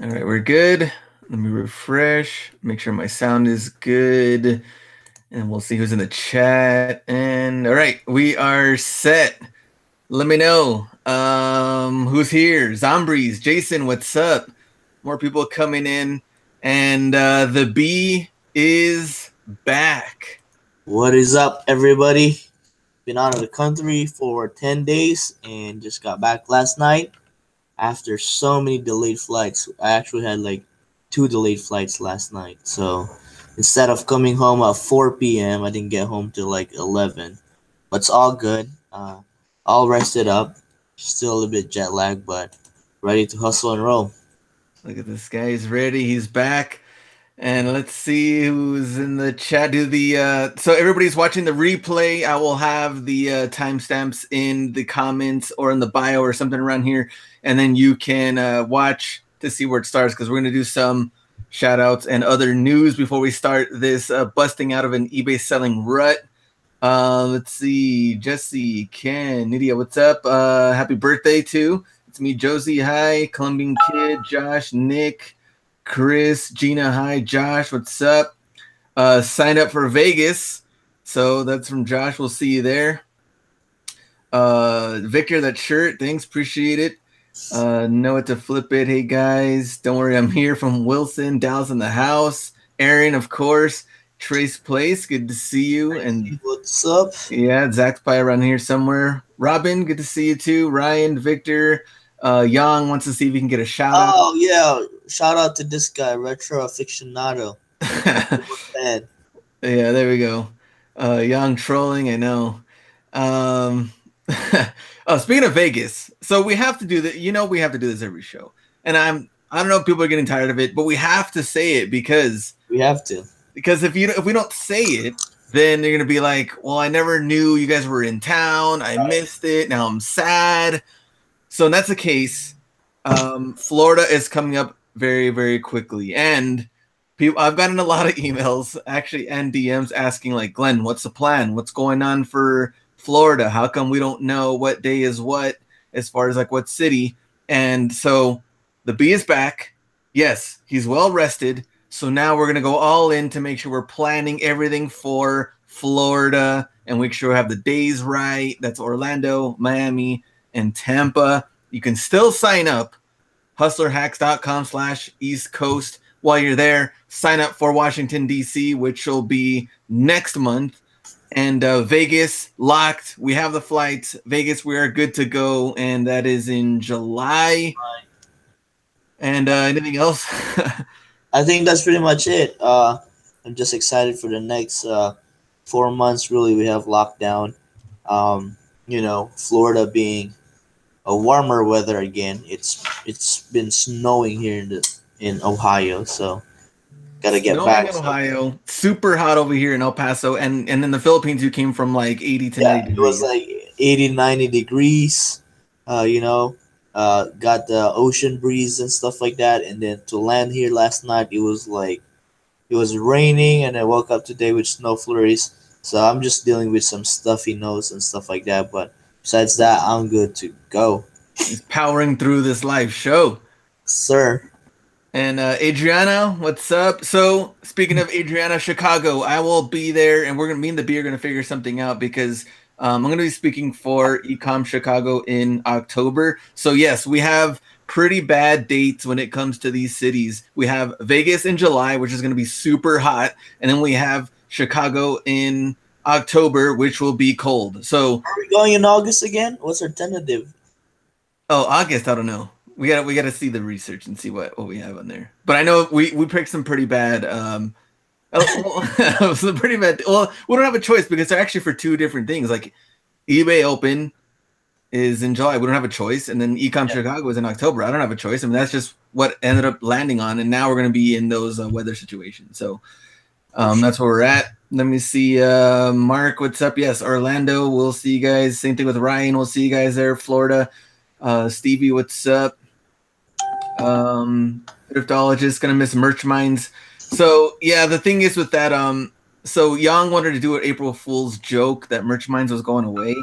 All right, we're good. Let me refresh, make sure my sound is good, and we'll see who's in the chat. And all right, we are set. Let me know who's here. Zombries, Jason, what's up? More people coming in, and the bee is back. What is up, everybody? Been out of the country for 10 days and just got back last night after so many delayed flights. I actually had like two delayed flights last night. So instead of coming home at 4 p.m., I didn't get home till like 11. But it's all good. All rested up. Still a little bit jet lagged, but ready to hustle and roll. Look at this guy. He's ready. He's back. And let's see who's in the chat. Do the so everybody's watching the replay. I will have the timestamps in the comments or in the bio or something around here, and then you can watch to see where it starts because we're gonna do some shout outs and other news before we start this busting out of an eBay selling rut. Let's see, Jesse, Ken, Nydia, what's up? Happy birthday to it's me, Josie. Hi, Colombian Kid, Josh, Nick. Chris, Gina, hi, Josh, what's up? Sign up for Vegas. So that's from Josh. We'll see you there. Victor, that shirt, thanks, appreciate it. Know what to flip it. Hey guys, don't worry, I'm here from Wilson, Dallas in the house. Aaron, of course. Trace Place, good to see you. And what's up? Yeah, Zach's probably around here somewhere. Robin, good to see you too. Ryan, Victor, Young wants to see if he can get a shout out. Oh yeah, shout out to this guy, Retro Aficionado. Yeah, there we go. Young trolling, I know. Oh, speaking of Vegas, so we have to do that. You know, we have to do this every show, and I don't know if people are getting tired of it, but we have to say it because we have to. Because if we don't say it, then they're gonna be like, "Well, I never knew you guys were in town. I missed it. Now I'm sad." So that's the case. Florida is coming up very, very quickly, and I've gotten a lot of emails actually and DMs asking like, Glenn, what's the plan? What's going on for Florida? How come we don't know what day is what as far as like what city? And so the bee is back. Yes, he's well rested. So now we're going to go all in to make sure we're planning everything for Florida and make sure we have the days right. That's Orlando, Miami, and Tampa. You can still sign up hustlerhacks.com/East Coast. While you're there, sign up for Washington, D.C., which will be next month. And Vegas, locked. We have the flights. Vegas, we are good to go. And that is in July. And anything else? I think that's pretty much it. I'm just excited for the next 4 months. Really, we have lockdown. Florida being a warmer weather again. It's been snowing here in Ohio, so gotta get back. In Ohio, super hot over here in El Paso, and in the Philippines, you came from like 80 to 90 degrees. It was like 80, 90 degrees. Got the ocean breeze and stuff like that, and then to land here last night, it was raining, and I woke up today with snow flurries. So I'm just dealing with some stuffy nose and stuff like that. But besides that, I'm good to go. He's powering through this live show, sir. And Adriana, what's up? So speaking of Adriana, Chicago, I will be there, and me and the bee are gonna figure something out because I'm going to be speaking for Ecom Chicago in October. So yes, we have pretty bad dates when it comes to these cities. We have Vegas in July, which is going to be super hot, and then we have Chicago in October, which will be cold. So are we going in August again? What's our tentative? Oh, August, I don't know. We got to see the research and see what we have on there. But I know we picked some pretty bad pretty bad. Well, we don't have a choice because they're actually for two different things. Like eBay Open is in July. We don't have a choice. And then Ecom Chicago is in October. I don't have a choice. I mean, that's just what ended up landing on. And now we're going to be in those weather situations. So that's where we're at. Let me see. Mark, what's up? Yes, Orlando. We'll see you guys. Same thing with Ryan. We'll see you guys there. Florida. Stevie, what's up? Thriftologist, going to miss Merch Minds. So yeah, the thing is with that, so Young wanted to do an April Fool's joke that Merch Minds was going away.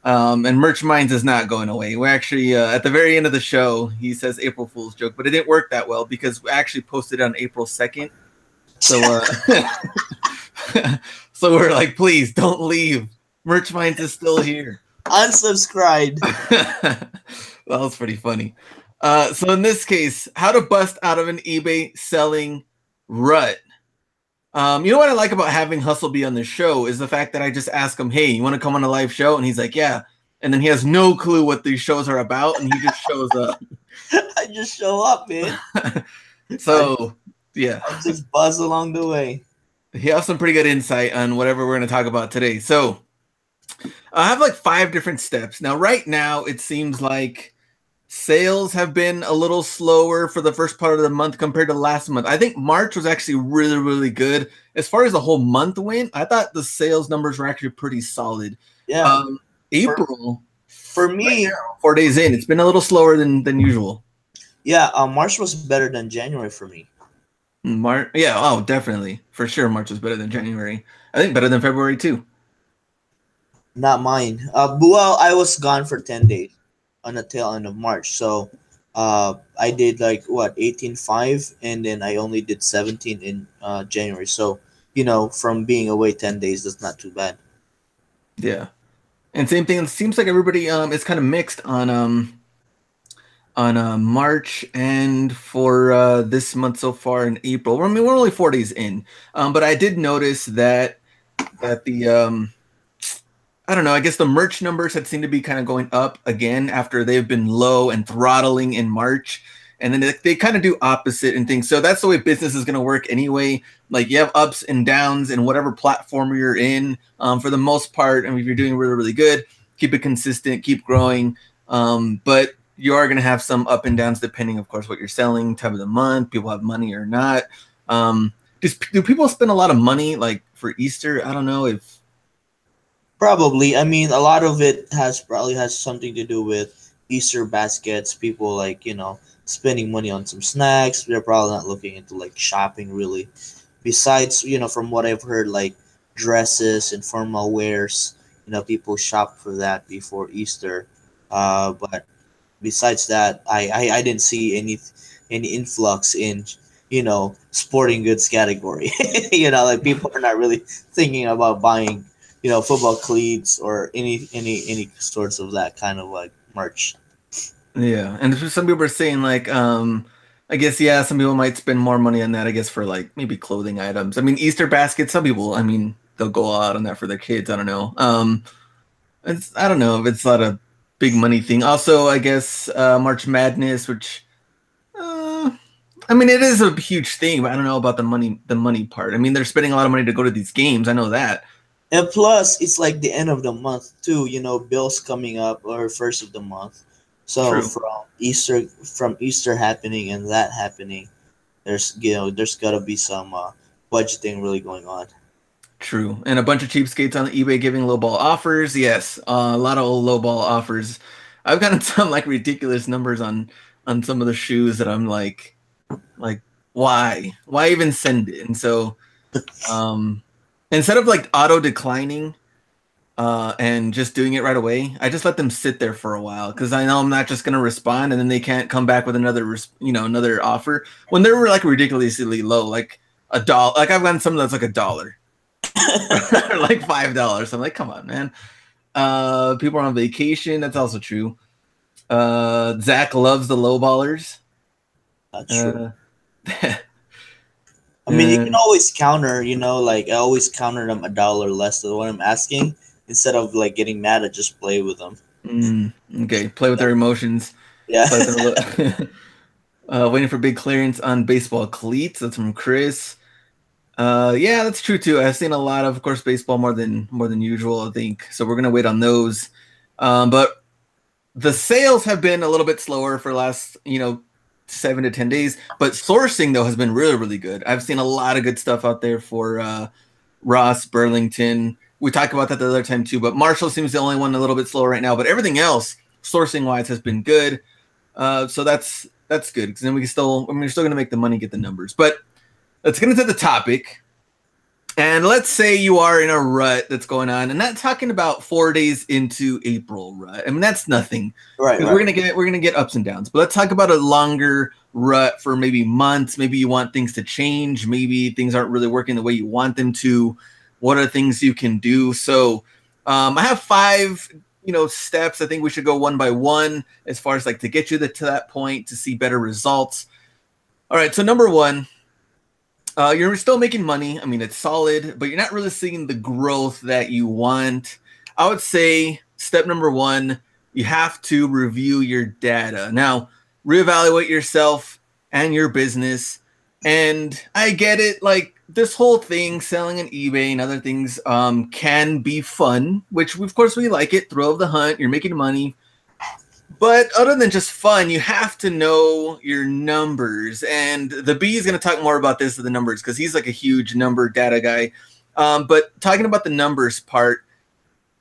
And Merch Minds is not going away. We're actually at the very end of the show, he says April Fool's joke, but it didn't work that well because we actually posted on April 2nd. So so we're like, please don't leave. Merch Minds is still here. Unsubscribed. That was pretty funny. So in this case, how to bust out of an eBay selling rut. You know what I like about having Hustle be on the show is the fact that I just ask him, hey, you want to come on a live show? And he's like, yeah. And then he has no clue what these shows are about, and he just shows up. I just show up, man. So, yeah. I just buzz along the way. He has some pretty good insight on whatever we're going to talk about today. So, I have like 5 different steps. Now, right now, it seems like sales have been a little slower for the first part of the month compared to last month. I think March was actually really, really good. As far as the whole month went, I thought the sales numbers were actually pretty solid. Yeah. April, for me, right now, 4 days in, it's been a little slower than usual. Yeah, March was better than January for me. March, yeah, oh, definitely. For sure, March was better than January. I think better than February, too. Not mine. Well, I was gone for 10 days on the tail end of March. So I did like 18.5, and then I only did 17 in January. So, from being away 10 days, that's not too bad. Yeah. And same thing, it seems like everybody is kind of mixed on March and for this month so far in April. I mean, we're only 4 days in. But I did notice that the I don't know. I guess the merch numbers had seemed to be kind of going up again after they've been low and throttling in March. And then they kind of do opposite and things. So that's the way business is going to work anyway. Like you have ups and downs in whatever platform you're in. For the most part, I mean, if you're doing really, really good, keep it consistent, keep growing. But you are going to have some up and downs depending, of course, what you're selling, time of the month, people have money or not. Do people spend a lot of money like for Easter? I don't know if. Probably. I mean, a lot of it probably has something to do with Easter baskets. People spending money on some snacks. They're probably not looking into like shopping really. Besides, from what I've heard, like dresses and formal wears, people shop for that before Easter. But besides that, I didn't see any influx in sporting goods category. Like people are not really thinking about buying football cleats or any sorts of that kind of like merch. Yeah, and some people are saying like, I guess some people might spend more money on that. I guess for like maybe clothing items. I mean, Easter baskets. Some people, I mean, they'll go out on that for their kids. I don't know. I don't know if it's not a big money thing. Also, I guess March Madness, which, I mean, it is a huge thing, but I don't know about the money part. I mean, they're spending a lot of money to go to these games. I know that. And plus, it's like the end of the month too. Bills coming up or first of the month. So True. from Easter happening and that happening, there's got to be some budgeting really going on. True, and a bunch of cheapskates on eBay giving lowball offers. Yes, a lot of old lowball offers. I've gotten some like ridiculous numbers on some of the shoes that I'm like why even send it? And so, instead of like auto declining and just doing it right away, I just let them sit there for a while because I know I'm not just going to respond and then they can't come back with another offer when they're like ridiculously low, like $1. Like I've gotten some that's like $1 or like $5. I'm like, come on, man. People are on vacation. That's also true. Zach loves the lowballers. That's true. I mean, you can always counter, like I always counter them $1 less than what I'm asking instead of like getting mad at just play with them. Okay, play with their emotions. Yeah. Waiting for big clearance on baseball cleats. That's from Chris. Yeah, that's true too. I've seen a lot of course, baseball more than usual, I think. So we're gonna wait on those. But the sales have been a little bit slower for the last, 7 to 10 days, but sourcing though has been really, really good. I've seen a lot of good stuff out there for Ross, Burlington. We talked about that the other time too, but Marshall seems the only one a little bit slower right now, but everything else sourcing wise has been good. So that's good because then we're still going to make the money, get the numbers. But let's get into the topic. And let's say you are in a rut that's going on, and not talking about 4 days into April rut. I mean, that's nothing. Right, Because we're gonna get ups and downs. But let's talk about a longer rut for maybe months. Maybe you want things to change. Maybe things aren't really working the way you want them to. What are things you can do? So I have 5 steps. I think we should go one by one as far as like to get you to that point to see better results. All right, so number 1, you're still making money. I mean, it's solid, but you're not really seeing the growth that you want. I would say step number 1, you have to review your data. Now, reevaluate yourself and your business. And I get it, like this whole thing, selling on eBay and other things can be fun, which of course we like it, thrill of the hunt, you're making money. But other than just fun, you have to know your numbers. And the B is going to talk more about this than the numbers because he's like a huge number data guy. But talking about the numbers part,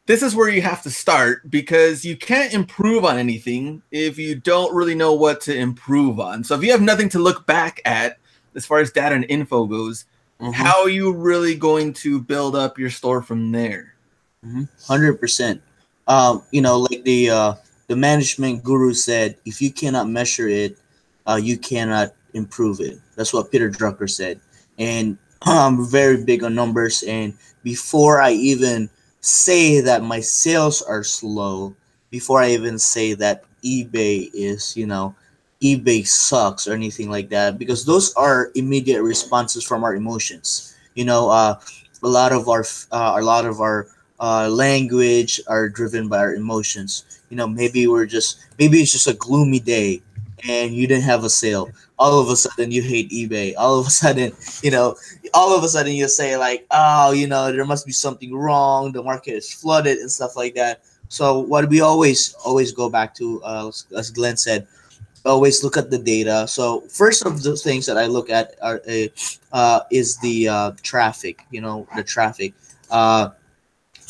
this is where you have to start because you can't improve on anything if you don't really know what to improve on. So if you have nothing to look back at as far as data and info goes, how are you really going to build up your store from there? 100%. Like the management guru said, if you cannot measure it, you cannot improve it. That's what Peter Drucker said. And I'm very big on numbers. And before I even say that my sales are slow, before I even say that eBay sucks or anything like that, because those are immediate responses from our emotions. A lot of our language are driven by our emotions. Maybe it's just a gloomy day and you didn't have a sale. All of a sudden you hate eBay. All of a sudden you say like, oh, there must be something wrong. The market is flooded and stuff like that. So what we always go back to, as Glenn said, always look at the data. So first of the things that I look at is the traffic. The traffic.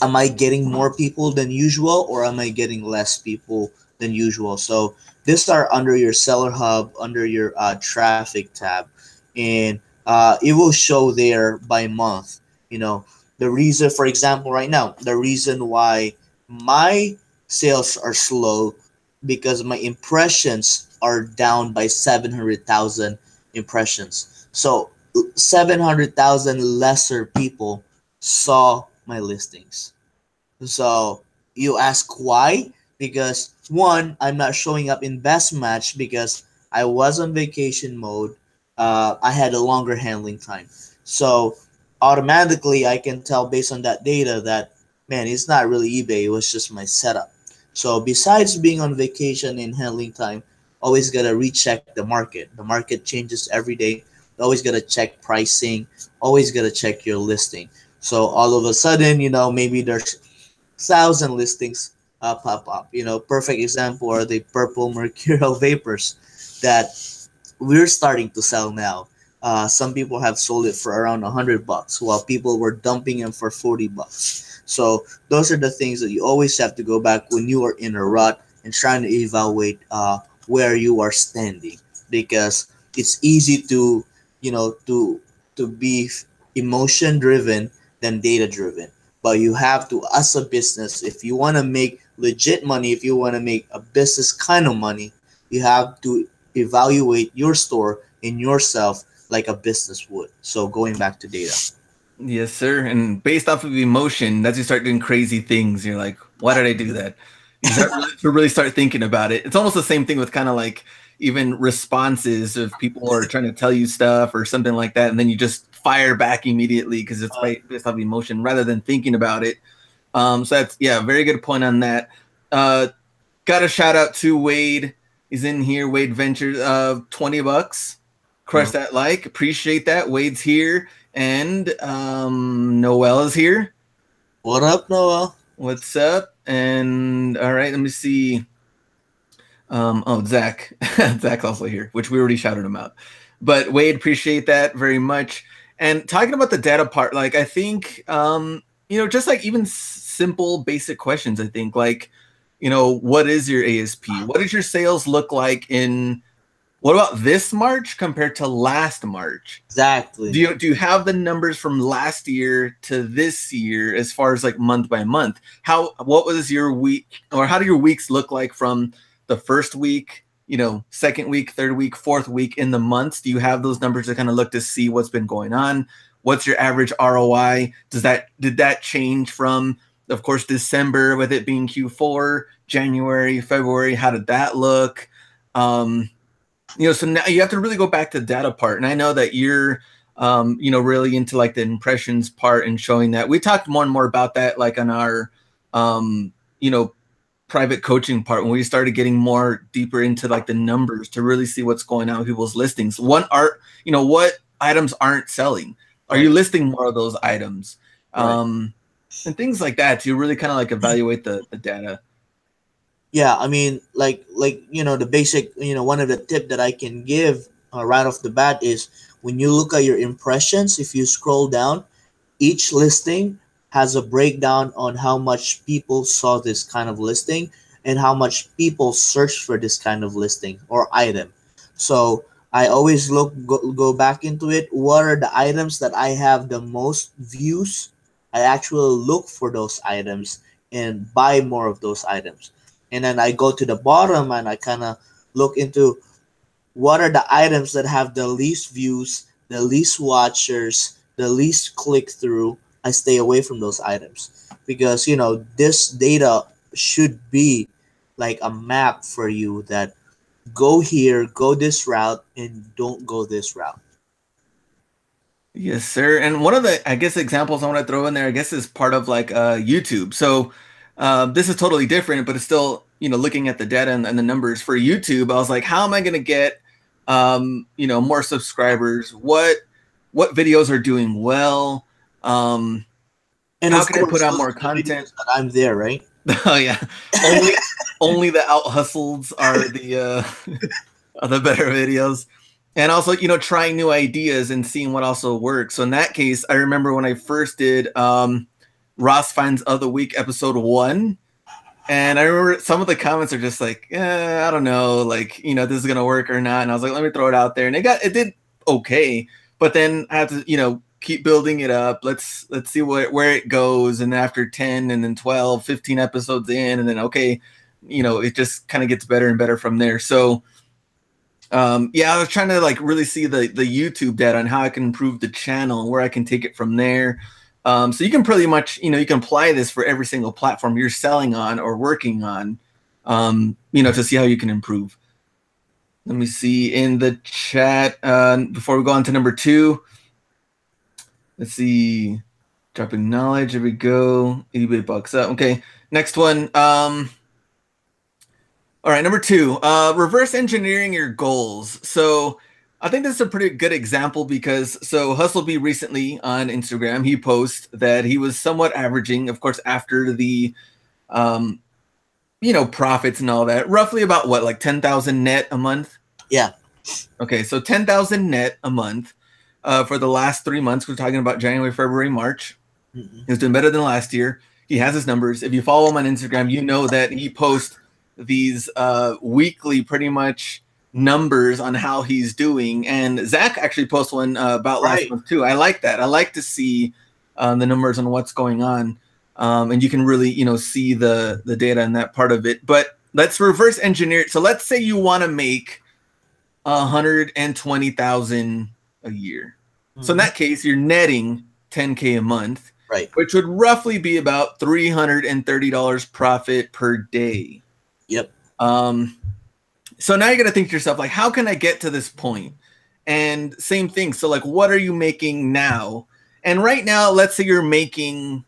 Am I getting more people than usual or am I getting less people than usual? So these are under your seller hub, under your traffic tab, and it will show there by month. The reason, for example, right now, the reason why my sales are slow because my impressions are down by 700,000 impressions. So 700,000 lesser people saw my listings. So you ask why? Because one, I'm not showing up in best match because I was on vacation mode. I had a longer handling time. So automatically I can tell based on that data that, man, it's not really eBay. It was just my setup. So besides being on vacation and handling time, always gotta recheck the market. The market changes every day. Always gotta check pricing. Always gotta check your listing. So all of a sudden, maybe there's 1,000 listings pop up. Perfect example are the purple mercurial vapors that we're starting to sell now. Some people have sold it for around $100, while people were dumping them for $40. So those are the things that you always have to go back when you are in a rut and trying to evaluate where you are standing, because it's easy to be emotion driven than data driven. But you have to, as a business, if you want to make legit money, if you want to make a business kind of money, you have to evaluate your store and yourself like a business would. So going back to data. Yes, sir. And based off of emotion, that's you start doing crazy things. You're like, why did I do that? You start really start thinking about it. It's almost the same thing with kind of like even responses of people are trying to tell you stuff or something like that, and then you just fire back immediately because it's based off of emotion rather than thinking about it. So that's very good point on that. Got a shout out to Wade. He's in here. Wade Ventures, $20. Crush that like. Appreciate that. Wade's here. And Noel is here. What up, Noel? What's up? And all right, let me see. Zach. Zach's also here, which we already shouted him out. But Wade, appreciate that very much. And talking about the data part, like I think just like even simple basic questions, I think like, what is your ASP? What does your sales look like in What about this March compared to last March? Exactly. Do you have the numbers from last year to this year as far as like month by month? What was your week, or how do your weeks look like from the first week, second week, third week, fourth week in the months? Do you have those numbers to kind of look to see what's been going on? What's your average ROI? Did that change from, of course, December with it being Q4, January, February? How did that look? So now you have to really go back to the data part. And I know that you're, really into like the impressions part and showing that. We talked more and more about that, like on our, private coaching part, when we started getting more deeper into like the numbers to really see what's going on with people's listings. What items aren't selling? Are you listing more of those items? And things like that to really kind of like evaluate the data. Yeah, I mean, like the basic, one of the tip that I can give right off the bat is when you look at your impressions, if you scroll down, each listing has a breakdown on how much people saw this kind of listing and how much people searched for this kind of listing or item. So I always go back into it. What are the items that I have the most views? I actually look for those items and buy more of those items. And then I go to the bottom and I kind of look into what are the items that have the least views, the least watchers, the least click through. I stay away from those items because this data should be like a map for you that go here, go this route, and don't go this route. Yes, sir. And one of the, I guess, examples I want to throw in there, I guess, is part of like YouTube. So this is totally different, but it's still, looking at the data and the numbers for YouTube. I was like, how am I going to get, more subscribers? What videos are doing well? And how can I put out more content? I'm there, right? Oh yeah, only the out hustles are the are the better videos. And also, trying new ideas and seeing what also works. So in that case, I remember when I first did Ross Finds of the Week episode 1. And I remember some of the comments are just like, I don't know, like, this is going to work or not. And I was like, let me throw it out there. And it did okay. But then I had to, keep building it up. Let's see where it goes. And after 10 and then 12, 15 episodes in, and then, okay, it just kind of gets better and better from there. So, I was trying to like really see the YouTube data on how I can improve the channel, where I can take it from there. So you can pretty much, you can apply this for every single platform you're selling on or working on, to see how you can improve. Let me see in the chat before we go on to number 2. Let's see. Dropping knowledge. Here we go. eBay bucks up. Okay. Next one. All right, number 2, reverse engineering your goals. So I think this is a pretty good example because Hustlebee recently on Instagram, he posted that he was somewhat averaging, of course, after the, profits and all that, roughly about what, like 10,000 net a month? Yeah. Okay, so 10,000 net a month for the last 3 months. We're talking about January, February, March. Mm-hmm. He was doing better than last year. He has his numbers. If you follow him on Instagram, you know that he posts these weekly pretty much numbers on how he's doing. And Zach actually posted one about last month too. I like that. I like to see the numbers on what's going on. And you can really, see the data in that part of it. But let's reverse engineer it. So let's say you want to make 120,000 a year. Mm-hmm. So in that case, you're netting 10K a month, right? Which would roughly be about $330 profit per day. Yep. So now you got to think to yourself, like, how can I get to this point? And same thing. So like, what are you making now? And right now, let's say you're making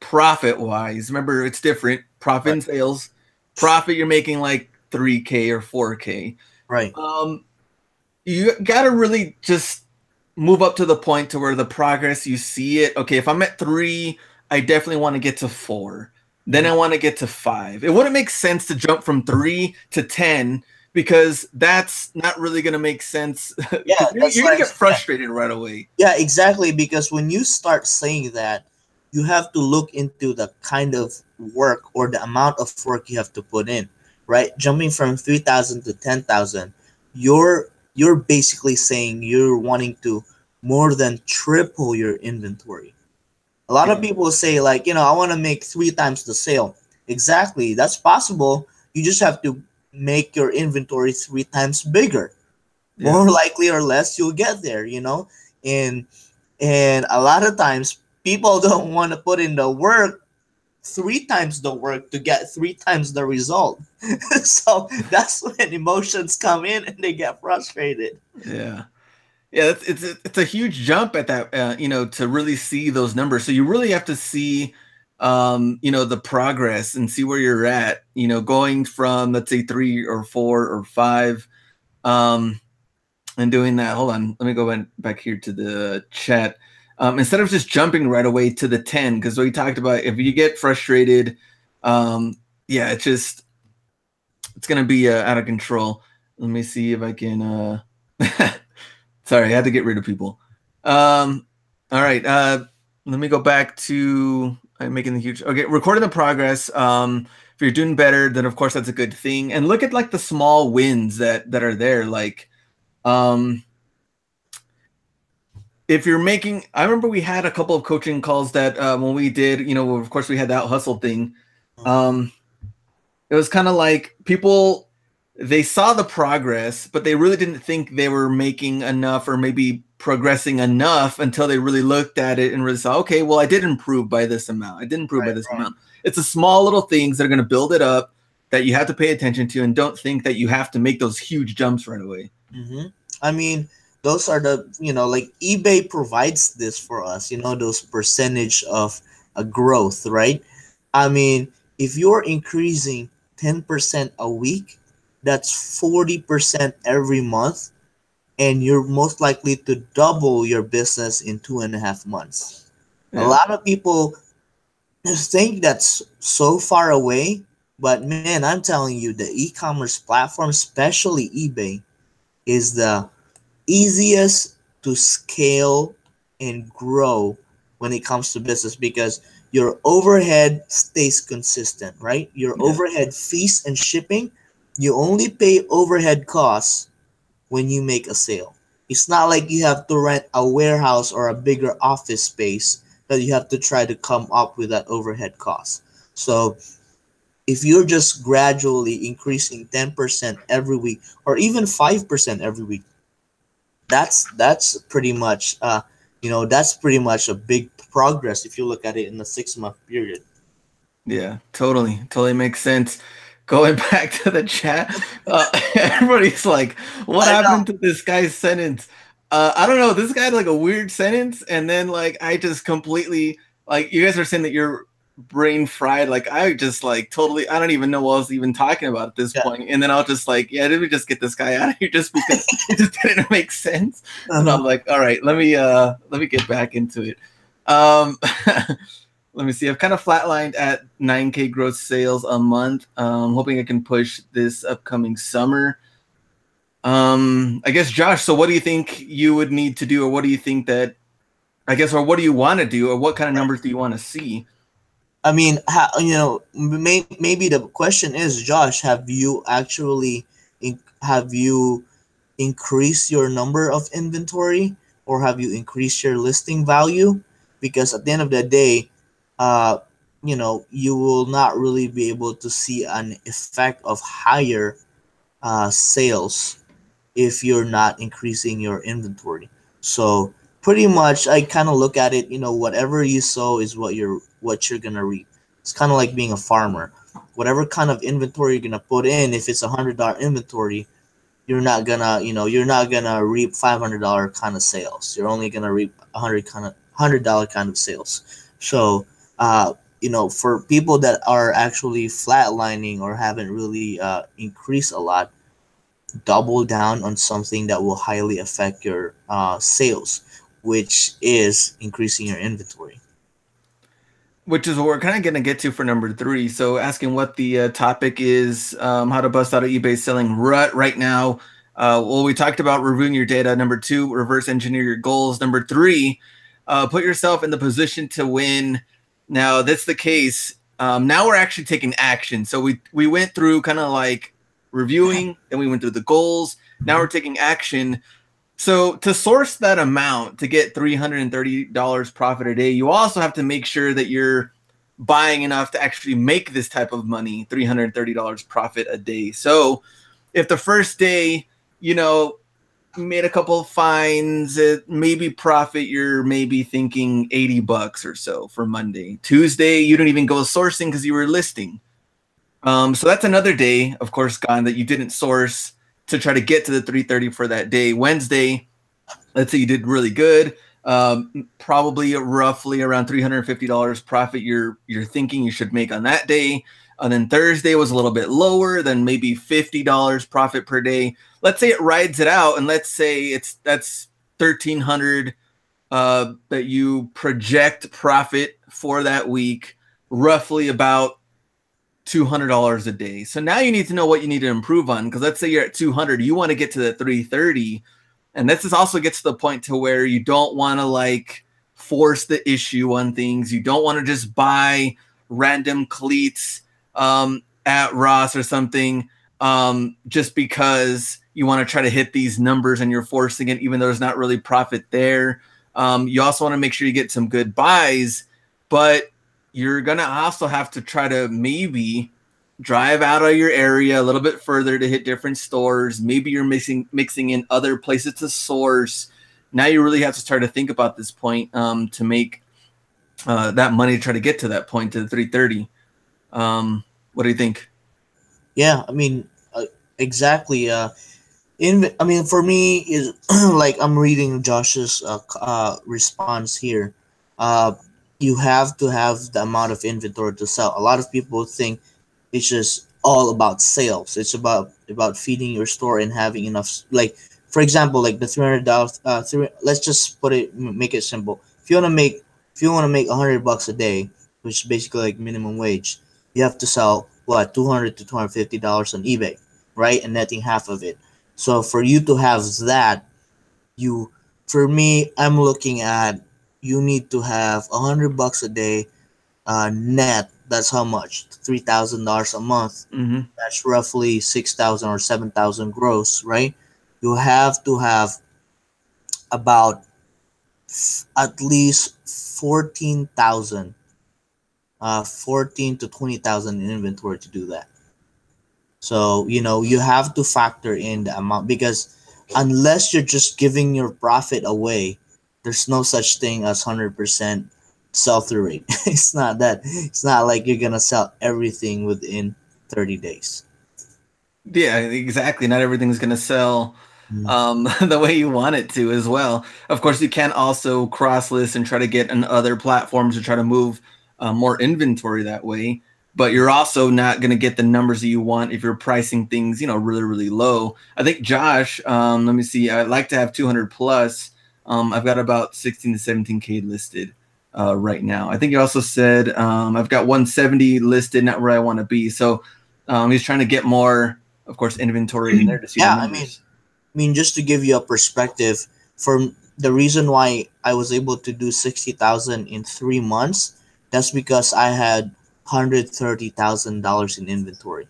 profit wise. Remember, it's different. Profit and sales. Profit, you're making like 3K or 4K. Right. You got to really just move up to the point to where the progress, you see it. Okay, if I'm at 3, I definitely want to get to 4. Then I want to get to 5. It wouldn't make sense to jump from 3 to 10 because that's not really going to make sense. Yeah, you're going to get frustrated right away. Yeah, exactly. Because when you start saying that, you have to look into the kind of work or the amount of work you have to put in, right? Jumping from 3,000 to 10,000, your you're basically saying you're wanting to more than triple your inventory. A lot of Yeah. people say like, I want to make 3 times the sale. Exactly, that's possible. You just have to make your inventory 3 times bigger. Yeah. More likely or less, you'll get there. And a lot of times people don't want to put in the work 3 times the work to get 3 times the result. So that's when emotions come in and they get frustrated. Yeah. Yeah, it's a huge jump at that, to really see those numbers. So you really have to see, the progress and see where you're at, going from, let's say, 3 or 4 or 5, and doing that. Hold on, let me go back here to the chat. Instead of just jumping right away to the 10, because we talked about if you get frustrated, yeah, it's gonna be out of control. Let me see if I can. Sorry, I had to get rid of people. All right. Let me go back to I'm making the huge. Okay, recording the progress. If you're doing better, then of course that's a good thing. And look at like the small wins that are there. Like, if you're making, I remember we had a couple of coaching calls that when we did, of course we had that hustle thing. Um, it was kind of like people, they saw the progress, but they really didn't think they were making enough or maybe progressing enough until they really looked at it and really saw, okay, well, I did improve by this amount. I did improve by Right, this right. amount. It's the small little things that are going to build it up that you have to pay attention to, and don't think that you have to make those huge jumps right away. I mean, those are like eBay provides this for us, those percentage of a growth, right? I mean, if you're increasing 10% a week, that's 40% every month, and you're most likely to double your business in 2.5 months. A Yeah. lot of people think that's so far away, but man, I'm telling you, the e-commerce platform, especially eBay, is the easiest to scale and grow when it comes to business because your overhead stays consistent, right? Your Yeah. overhead fees and shipping, you only pay overhead costs when you make a sale. It's not like you have to rent a warehouse or a bigger office space that you have to try to come up with that overhead cost. So if you're just gradually increasing 10% every week or even 5% every week, that's pretty much that's pretty much a big progress if you look at it in a 6 month period. Yeah, totally makes sense. Going back to the chat, everybody's like, "What I know. happened to this guy's sentence?" I don't know. This guy had like a weird sentence, and then like I just completely like you guys are saying that you're brain fried. Like I just like totally, I don't even know what I was even talking about at this Yeah. point. And then I'll just like, yeah, did we just get this guy out of here just because it just didn't make sense? And Uh-huh. I'm like, all right, let me get back into it. Um, let me see. I've kind of flatlined at 9K gross sales a month. Hoping I can push this upcoming summer. I guess Josh. So, what do you think you would need to do, or what do you think that I guess, or what do you want to do, or what kind of numbers do you want to see? I mean, maybe the question is, Josh, have you increased your number of inventory or have you increased your listing value? Because at the end of the day, uh, you will not really be able to see an effect of higher sales if you're not increasing your inventory. So pretty much I kind of look at it, whatever you sow is what you're gonna reap. It's kind of like being a farmer. Whatever kind of inventory you're gonna put in, if it's $100 inventory, you're not gonna reap $500 kind of sales. You're only gonna reap $100 kind of sales. So for people that are actually flatlining or haven't really increased a lot, double down on something that will highly affect your sales, which is increasing your inventory. Which is what we're kind of going to get to for number 3. So, asking what the topic is, how to bust out of eBay selling rut right now. Well, we talked about reviewing your data. Number 2, reverse engineer your goals. Number 3, put yourself in the position to win. Now, that's the case. Now we're actually taking action. So we went through kind of like reviewing, then we went through the goals. Now we're taking action. So to source that amount to get $330 profit a day, you also have to make sure that you're buying enough to actually make this type of money, $330 profit a day. So if the first day, you know, made a couple of finds, it maybe profit, you're maybe thinking $80 or so for Monday. Tuesday, you don't even go sourcing because you were listing. So that's another day, of course, gone that you didn't source to try to get to the 330 for that day. Wednesday, let's say you did really good, probably roughly around $350 profit you're thinking you should make on that day. And then Thursday was a little bit lower than maybe $50 profit per day. Let's say it rides it out, and let's say that's 1,300 that you project profit for that week, roughly about $200 a day. So now you need to know what you need to improve on, because let's say you're at 200, you want to get to the 330. And this is also gets to the point to where you don't want to like force the issue on things. You don't want to just buy random cleats at Ross or something just because you want to try to hit these numbers and you're forcing it, even though there's not really profit there. You also want to make sure you get some good buys, but you're going to also have to try to maybe drive out of your area a little bit further to hit different stores. Maybe you're mixing in other places to source. Now you really have to start to think about this point to make that money to try to get to that point, to the 330. What do you think? Yeah, I mean, exactly. For me is like I'm reading Josh's response here. You have to have the amount of inventory to sell. A lot of people think it's just all about sales. It's about feeding your store and having enough. Like for example, like the $300. Let's just make it simple. If you want to make $100 a day, which is basically like minimum wage, you have to sell what $200 to $250 on eBay, right? And netting half of it. So for you to have that, for me, I'm looking at you need to have $100 a day net. That's how much? $3,000 a month. Mm-hmm. That's roughly 6,000 or 7,000 gross, right? You have to have about at least 14,000, 14 to 20,000 in inventory to do that. So you have to factor in the amount, because unless you're just giving your profit away, there's no such thing as 100% sell-through rate. It's not that. It's not like you're gonna sell everything within 30 days. Yeah, exactly. Not everything's going to sell the way you want it to as well. Of course, you can also cross list and try to get on other platforms to try to move more inventory that way. But you're also not going to get the numbers that you want if you're pricing things, really, really low. I think Josh, let me see. I'd like to have 200 plus. I've got about 16 to 17K listed right now. I think you also said I've got 170 listed, not where I want to be. So he's trying to get more, of course, inventory in there to see the numbers. I mean, just to give you a perspective, for the reason why I was able to do 60,000 in 3 months, that's because I had $130,000 in inventory.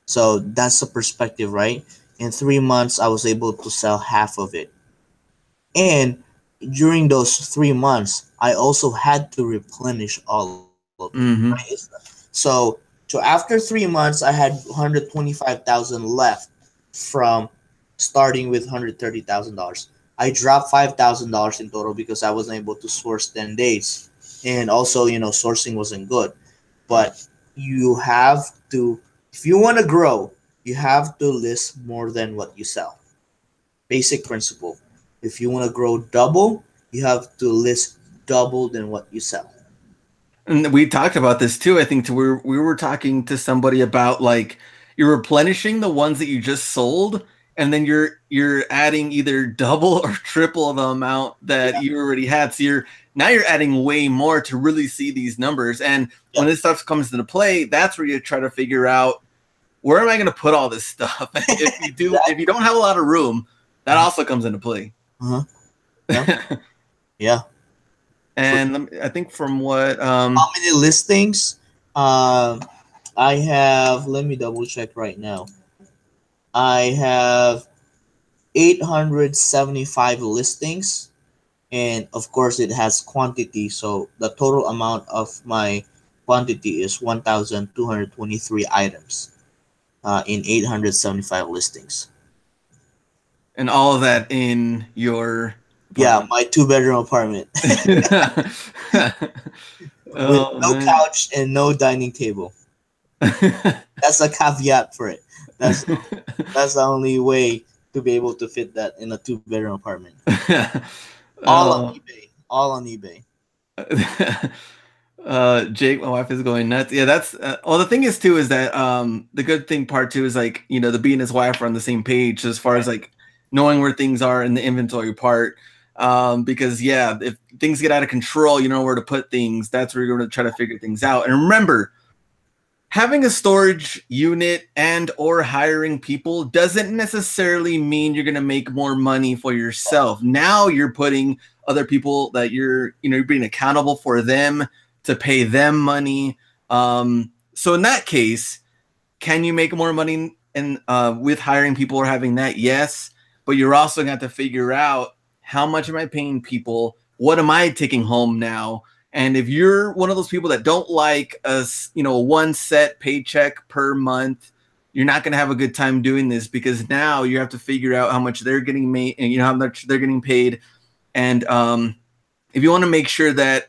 So that's the perspective, right? In 3 months, I was able to sell half of it. And during those 3 months, I also had to replenish all of it. Mm-hmm. Right? So after 3 months, I had 125,000 left from starting with $130,000. I dropped $5,000 in total because I wasn't able to source 10 days. And also, sourcing wasn't good. But you have to, if you want to grow, you have to list more than what you sell. Basic principle. If you want to grow double, you have to list double than what you sell. And we talked about this too. I think we were talking to somebody about like you're replenishing the ones that you just sold, and then you're adding either double or triple the amount that you already had. So you're adding way more to really see these numbers. And when this stuff comes into play, that's where you try to figure out, where am I going to put all this stuff? If you don't have a lot of room, that also comes into play. Uh-huh. Yeah. Yeah. And I think from what how many listings? I have, let me double check right now. I have 875 listings, and of course it has quantity, so the total amount of my quantity is 1223 items in 875 listings. And all of that in your Yeah, apartment. my two-bedroom apartment with Oh no man. couch and no dining table. That's a caveat for it. That's the only way to be able to fit that in a two-bedroom apartment. All on Oh. eBay. All on eBay. Jake, my wife is going nuts. Yeah, that's well. The thing is too is that the good thing part too is like the being his wife are on the same page as far as like knowing where things are in the inventory part. Because yeah, if things get out of control, you know where to put things. That's where you're going to try to figure things out. And remember, having a storage unit and or hiring people doesn't necessarily mean you're going to make more money for yourself. Now you're putting other people that you're being accountable for them to pay them money. So in that case, can you make more money with hiring people or having that? Yes, but you're also going to have to figure out how much am I paying people? What am I taking home now? And if you're one of those people that don't like a one set paycheck per month, you're not going to have a good time doing this because now you have to figure out how much they're getting made and how much they're getting paid. And if you want to make sure that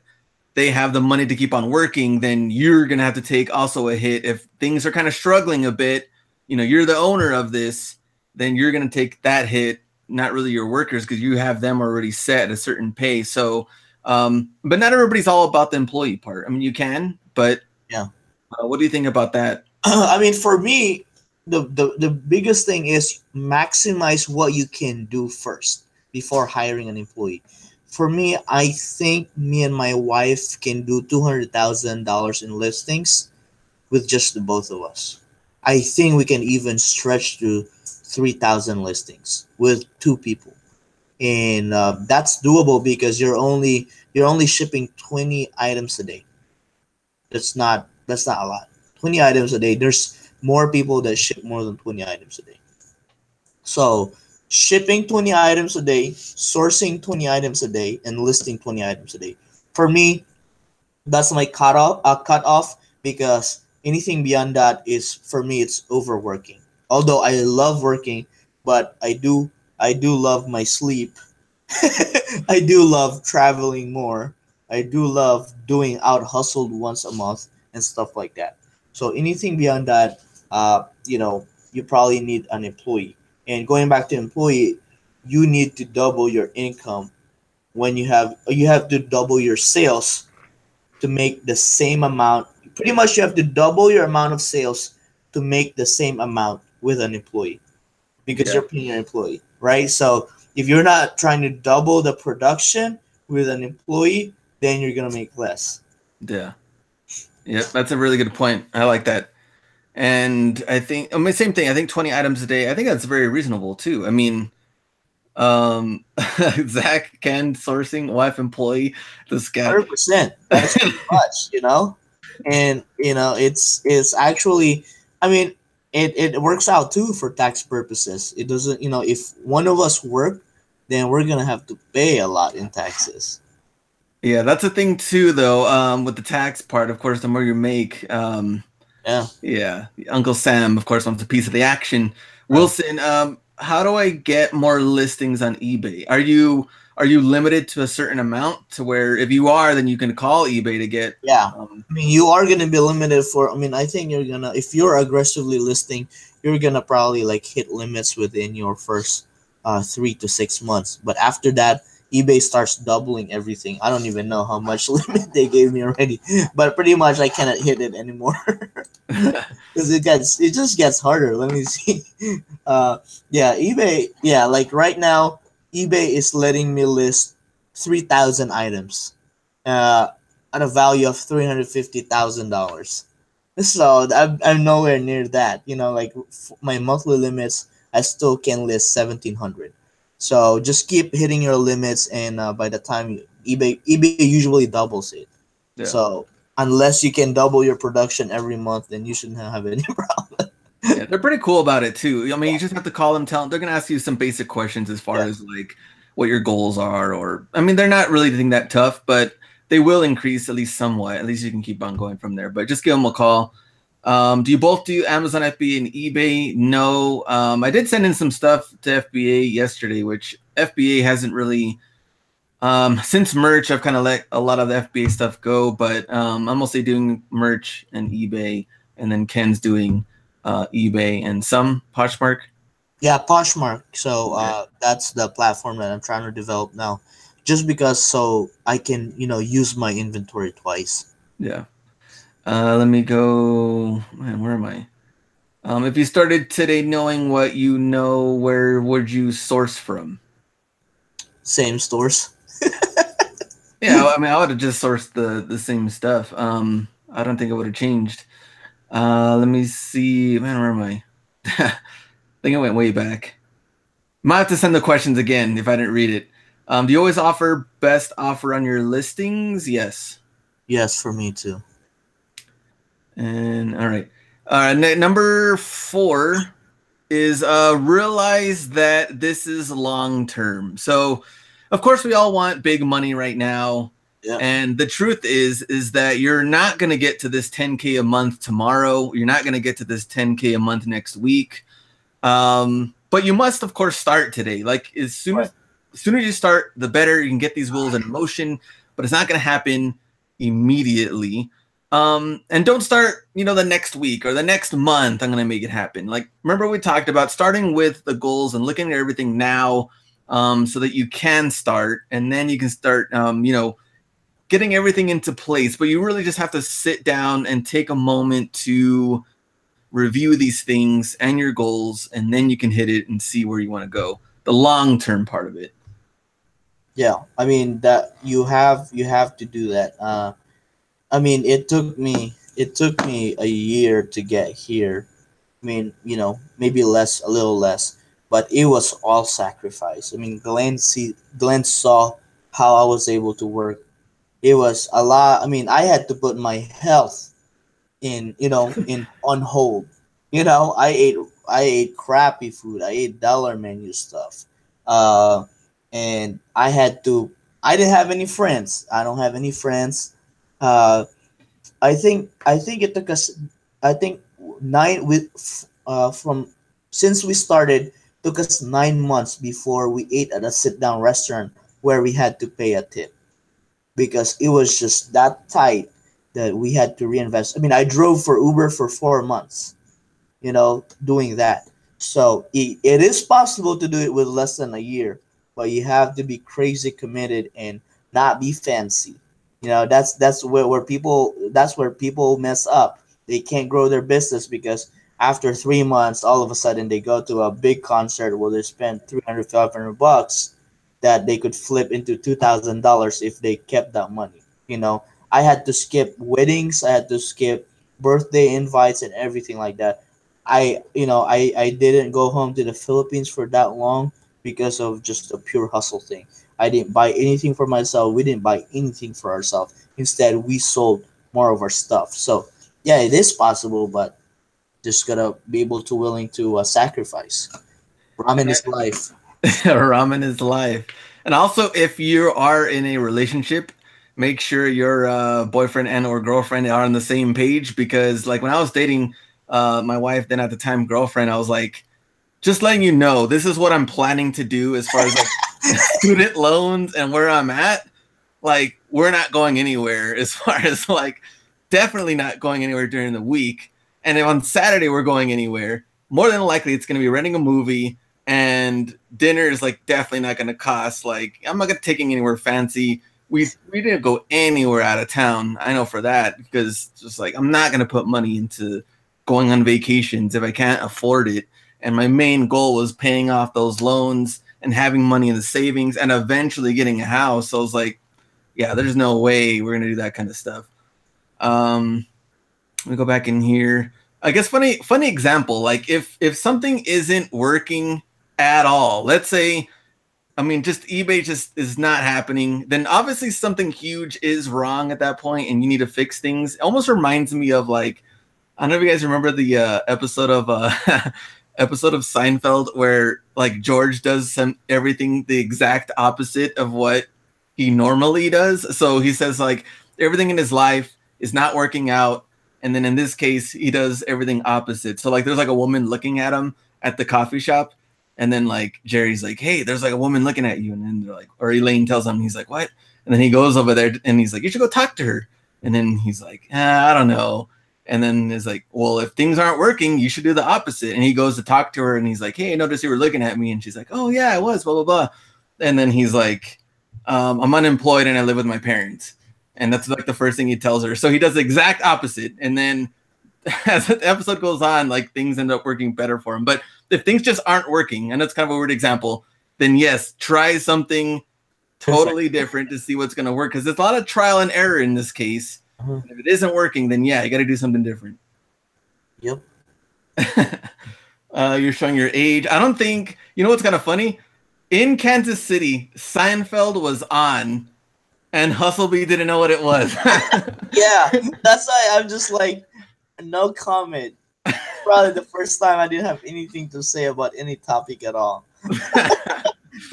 they have the money to keep on working, then you're going to have to take also a hit. If things are kind of struggling a bit, you're the owner of this, then you're going to take that hit, not really your workers, because you have them already set at a certain pay. So, but not everybody's all about the employee part. I mean, you can, but Yeah. what do you think about that? I mean, for me, the biggest thing is maximize what you can do first before hiring an employee. For me, I think me and my wife can do $200,000 in listings with just the both of us. I think we can even stretch to 3,000 listings with two people, and that's doable because you're only shipping 20 items a day. That's not a lot. 20 items a day. There's more people that ship more than 20 items a day. So shipping 20 items a day, sourcing 20 items a day, and listing 20 items a day. For me, that's my cutoff because anything beyond that is for me it's overworking. Although I love working, but I do love my sleep. I do love traveling more. I do love doing out hustled once a month and stuff like that. So anything beyond that, you probably need an employee. And going back to employee, you need to double your income when you have to double your sales to make the same amount. Pretty much, you have to double your amount of sales to make the same amount with an employee because Yeah, you're paying your employee, right? So if you're not trying to double the production with an employee, then you're gonna make less. yeah, yeah. That's a really good point. I like that. And I mean, same thing. I think 20 items a day. I think that's very reasonable too. I mean, Zach, Ken, sourcing, wife, employee, this guy. 100%. That's too much. And it's actually, I mean, it works out too for tax purposes. It doesn't, if one of us work, then we're gonna have to pay a lot in taxes. Yeah, that's a thing too, though. With the tax part, of course, the more you make, Yeah. yeah. Uncle Sam, of course, wants a piece of the action. Right. Wilson, how do I get more listings on eBay? Are you limited to a certain amount to where if you are, then you can call eBay to get? Yeah. Um, I mean, you are gonna be limited for. I mean, I think you're gonna if you're aggressively listing, you're gonna probably like hit limits within your first 3 to 6 months. But after that, eBay starts doubling everything. I don't even know how much limit they gave me already, but pretty much I cannot hit it anymore because it just gets harder. Let me see. Yeah, eBay. Yeah, like right now, eBay is letting me list 3,000 items. Uh, at a value of $350,000. So I'm nowhere near that. Like my monthly limits, I still can list 1,700. So just keep hitting your limits, and by the time eBay usually doubles it. yeah. So unless you can double your production every month, then you shouldn't have any problem. Yeah, they're pretty cool about it too. I mean, you just have to call them, tell them they're gonna ask you some basic questions as far Yeah. as like what your goals are, or I mean, they're not really anything that tough, but they will increase at least somewhat. At least you can keep on going from there. But just give them a call. Do you both do Amazon FBA and eBay? No. I did send in some stuff to FBA yesterday, which FBA hasn't really since merch. I've kind of let a lot of the FBA stuff go, but I'm mostly doing merch and eBay, and then Ken's doing eBay and some Poshmark. Yeah, Poshmark. So Yeah. that's the platform that I'm trying to develop now, just because so I can use my inventory twice. Yeah. Let me go. Man, where am I? If you started today knowing what you know, where would you source from? Same stores. Yeah, I mean, I would have just sourced the same stuff. I don't think it would have changed. Let me see. Man, where am I? I think I went way back. Might have to send the questions again if I didn't read it. Do you always offer best offer on your listings? Yes. Yes, for me too. And all right. Number 4 is realize that this is long term. So, of course, we all want big money right now. Yeah. And the truth is that you're not going to get to this 10K a month tomorrow. You're not going to get to this 10K a month next week. But you must, of course, start today. Like as soon as you start, the better you can get these wheels in motion. But it's not going to happen immediately. And don't start, the next week or the next month. I'm going to make it happen. Like, remember we talked about starting with the goals and looking at everything now, so that you can start, and then you can start, getting everything into place. But you really just have to sit down and take a moment to review these things and your goals, and then you can hit it and see where you want to go. The long-term part of it. Yeah, I mean that you have to do that. I mean, it took me a year to get here. I mean, maybe less, a little less, but it was all sacrifice. I mean, Glenn saw how I was able to work. It was a lot. I mean, I had to put my health in on hold. I ate crappy food. I ate dollar menu stuff. Uh, and I didn't have any friends. I don't have any friends. Uh, I think it took us. I think nine with from since we started took us 9 months before we ate at a sit down restaurant where we had to pay a tip because it was just that tight that we had to reinvest. I mean, I drove for Uber for 4 months, doing that. So it is possible to do it with less than a year, but you have to be crazy committed and not be fancy. That's where people mess up. They can't grow their business because after 3 months, all of a sudden they go to a big concert where they spend 300, 500 bucks that they could flip into $2,000 if they kept that money. I had to skip weddings, I had to skip birthday invites and everything like that. I didn't go home to the Philippines for that long because of just a pure hustle thing. I didn't buy anything for myself. We didn't buy anything for ourselves. Instead, we sold more of our stuff. So, yeah, it is possible, but just gotta be able to willing to sacrifice. Ramen is life. Ramen is life. And also, if you are in a relationship, make sure your boyfriend and or girlfriend are on the same page, because like when I was dating my wife, then at the time girlfriend, I was like, just letting you know, this is what I'm planning to do as far as like student loans and where I'm at. Like, we're not going anywhere as far as like definitely not going anywhere during the week. And if on Saturday we're going anywhere, more than likely it's going to be renting a movie, and dinner is like definitely not going to cost. Like, I'm not going to taking anywhere fancy. We didn't go anywhere out of town. I know for that, because just like I'm not going to put money into going on vacations if I can't afford it. And my main goal was paying off those loans and having money in the savings and eventually getting a house. So I was like, yeah, there's no way we're going to do that kind of stuff. Let me go back in here. I guess funny example. Like if something isn't working at all, let's say I mean, just eBay just is not happening. Then obviously something huge is wrong at that point, and you need to fix things. It almost reminds me of like, I don't know if you guys remember the episode of episode of Seinfeld where like George does everything the exact opposite of what he normally does. So he says like everything in his life is not working out, and then in this case he does everything opposite. So like there's like a woman looking at him at the coffee shop, and then like Jerry's like, "Hey, there's like a woman looking at you," and then they're like, or Elaine tells him, he's like, "What?" And then he goes over there and he's like, "You should go talk to her." And then he's like, I don't know. And then is like, well, if things aren't working, you should do the opposite. And he goes to talk to her, and he's like, "Hey, I noticed you were looking at me." And she's like, "Oh yeah, I was, blah blah blah." And then he's like, "I'm unemployed and I live with my parents." And that's like the first thing he tells her. So he does the exact opposite. And then as the episode goes on, like things end up working better for him. But if things just aren't working, and that's kind of a weird example, then yes, try something totally different to see what's going to work. Because there's a lot of trial and error in this case. If it isn't working, then yeah, you got to do something different. Yep. You're showing your age. I don't think, you know what's kind of funny? In Kansas City, Seinfeld was on, and Hustleby didn't know what it was. Yeah, that's why I'm just like, no comment. Probably the first time I didn't have anything to say about any topic at all.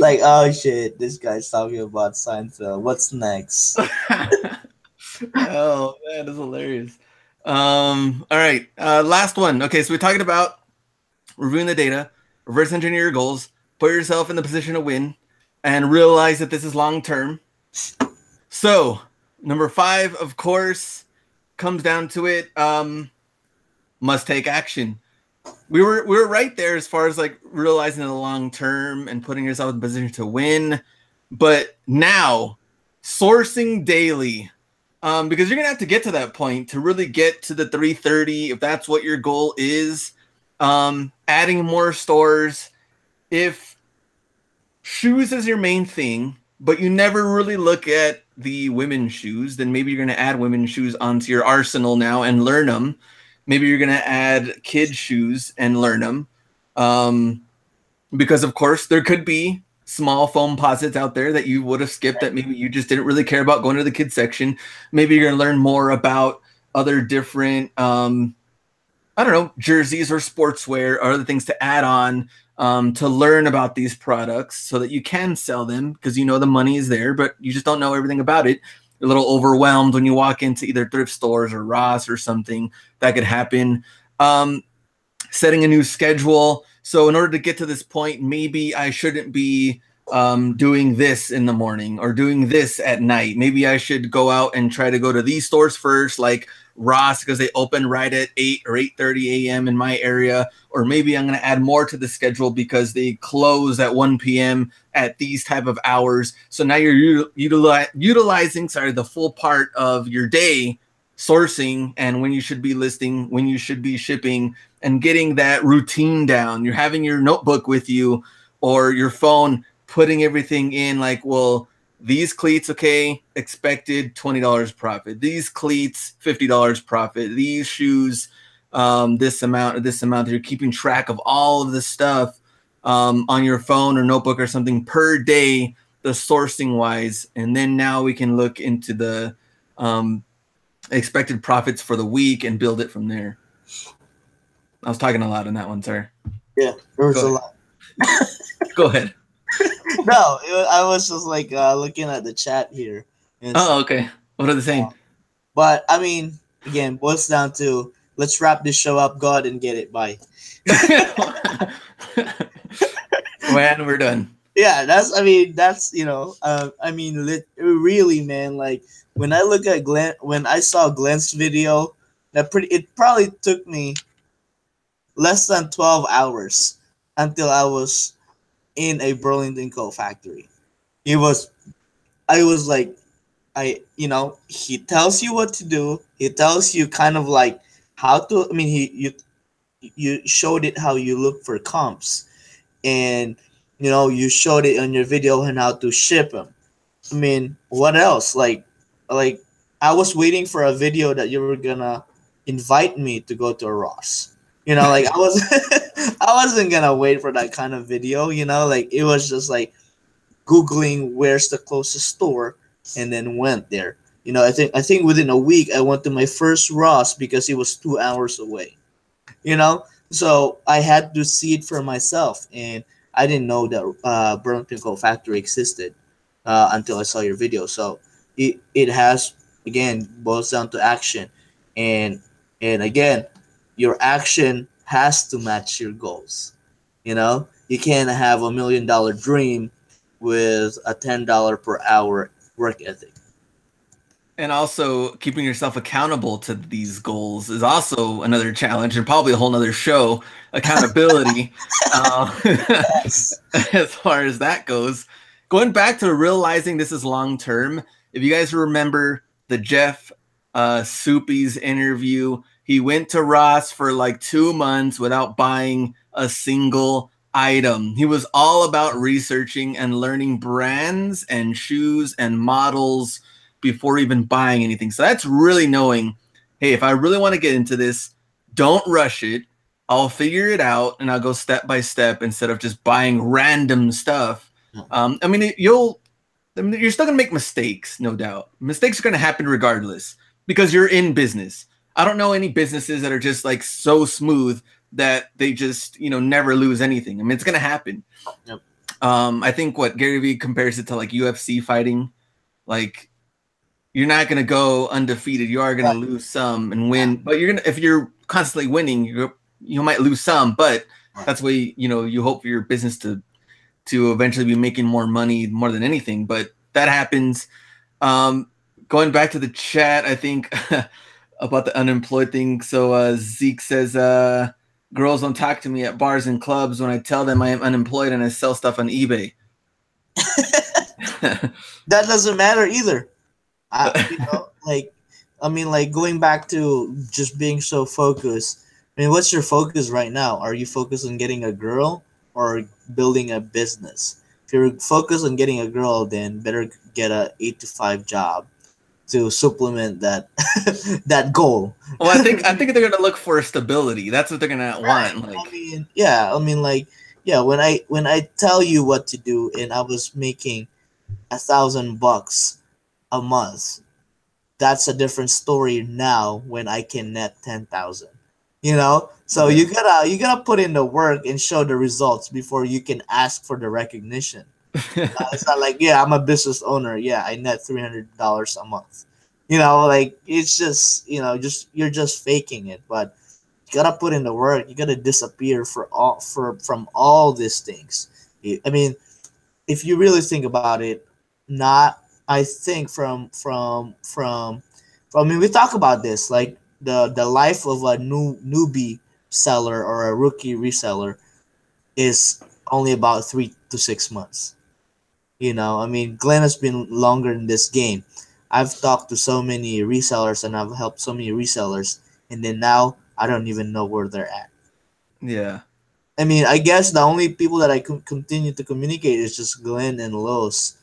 Like, oh shit, this guy's talking about Seinfeld. What's next? Oh man, that's hilarious. All right, last one. Okay, so we're talking about reviewing the data, reverse engineer your goals, put yourself in the position to win, and realize that this is long term. So number 5, of course, comes down to it. Must take action. We were right there as far as like realizing the long term and putting yourself in a position to win. But now, sourcing daily. Because you're gonna have to get to that point to really get to the 330 if that's what your goal is. Adding more stores. If shoes is your main thing, but you never really look at the women's shoes, then maybe you're gonna add women's shoes onto your arsenal now and learn them. Maybe you're gonna add kids shoes and learn them. Because of course there could be small foam posits out there that you would have skipped that maybe you just didn't really care about going to the kids section. Maybe you're going to learn more about other different, I don't know, jerseys or sportswear or other things to add on to learn about these products so that you can sell them because you know the money is there, but you just don't know everything about it. You're a little overwhelmed when you walk into either thrift stores or Ross or something. That could happen. Setting a new schedule. So in order to get to this point, maybe I shouldn't be doing this in the morning or doing this at night. Maybe I should go out and try to go to these stores first, like Ross, because they open right at 8 or 8:30 a.m. in my area. Or maybe I'm going to add more to the schedule because they close at 1 p.m. at these type of hours. So now you're utilizing the full part of your day sourcing and when you should be listing, when you should be shipping, and getting that routine down. You're having your notebook with you or your phone, putting everything in like, well, these cleats, okay, expected $20 profit. These cleats, $50 profit. These shoes, this amount. You're keeping track of all of this stuff on your phone or notebook or something per day, the sourcing wise. And then now we can look into the expected profits for the week and build it from there. I was talking a lot on that one, sir. Yeah, there was a lot. Go ahead. No, I was just like looking at the chat here. Oh, okay. What are they saying? But I mean, again, boils down to let's wrap this show up. Go ahead and get it. Bye. Man, we're done. Yeah, that's really, man. Like when I look at Glenn, when I saw Glenn's video, it probably took me less than 12 hours until I was in a Burlington Coat factory. I was like, he tells you what to do. He tells you kind of like how to, you showed it how you look for comps and, you showed it on your video and how to ship them. I mean, what else? Like I was waiting for a video that you were gonna invite me to go to a Ross. Like I wasn't gonna wait for that kind of video. Like it was just like Googling where's the closest store, and then went there. I think within a week I went to my first Ross because it was 2 hours away. So I had to see it for myself, and I didn't know that Burlington Coat Factory existed until I saw your video. So it has, again, boils down to action, and again, your action has to match your goals. You can't have $1 million dream with a $10 per hour work ethic. And also keeping yourself accountable to these goals is also another challenge, and probably a whole nother show. Accountability, Yes. as far as that goes. Going back to realizing this is long term. If you guys remember the Jeff Soupy's interview, he went to Ross for like 2 months without buying a single item. He was all about researching and learning brands and shoes and models before even buying anything. So that's really knowing, hey, if I really want to get into this, don't rush it. I'll figure it out and I'll go step by step instead of just buying random stuff. I mean, you're still gonna make mistakes, no doubt. Mistakes are gonna happen regardless because you're in business. I don't know any businesses that are just like so smooth that they just never lose anything. I mean, it's gonna happen. Yep. I think what Gary Vee compares it to like UFC fighting, like. You're not going to go undefeated. You are going to lose some and win, but if you're constantly winning, you might lose some, but that's why, you hope for your business to eventually be making more money more than anything, but that happens. Going back to the chat, I think about the unemployed thing. So Zeke says, girls don't talk to me at bars and clubs when I tell them I am unemployed and I sell stuff on eBay. That doesn't matter either. Going back to just being so focused. I mean, what's your focus right now? Are you focused on getting a girl or building a business? If you're focused on getting a girl, then better get a 8 to 5 job to supplement that that goal. Well, I think they're gonna look for stability. That's what they're gonna want. When I tell you what to do, and I was making $1,000 a month, that's a different story now when I can net 10,000. So you gotta put in the work and show the results before you can ask for the recognition. It's not like, I'm a business owner, I net $300 a month. It's just you're just faking it. But you gotta put in the work. You gotta disappear from all these things. I mean, if you really think about it, I think we talk about this, like the life of a newbie seller or a rookie reseller is only about 3 to 6 months. Glenn has been longer in this game. I've talked to so many resellers and I've helped so many resellers, and then now I don't even know where they're at. Yeah. I mean, I guess the only people that I continue to communicate is just Glenn and Los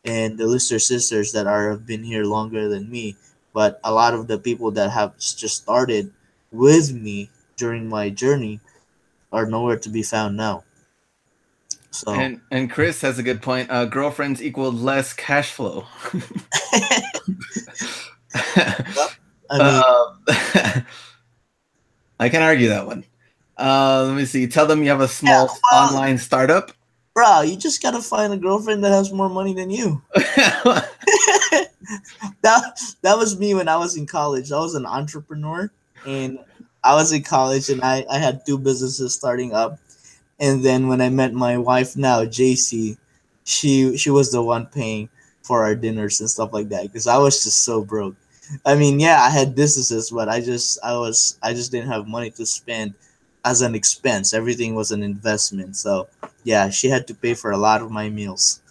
and the Lister sisters that have been here longer than me. But a lot of the people that have just started with me during my journey are nowhere to be found now. So and Chris has a good point. Girlfriends equal less cash flow. I can argue that one. Let me see. Tell them you have a small online startup. Bro, you just gotta find a girlfriend that has more money than you. That was me when I was in college. I was an entrepreneur, and I was in college, and I had 2 businesses starting up. And then when I met my wife now, JC, she was the one paying for our dinners and stuff like that because I was just so broke. I mean, I had businesses, but I just didn't have money to spend as an expense. Everything was an investment. So she had to pay for a lot of my meals.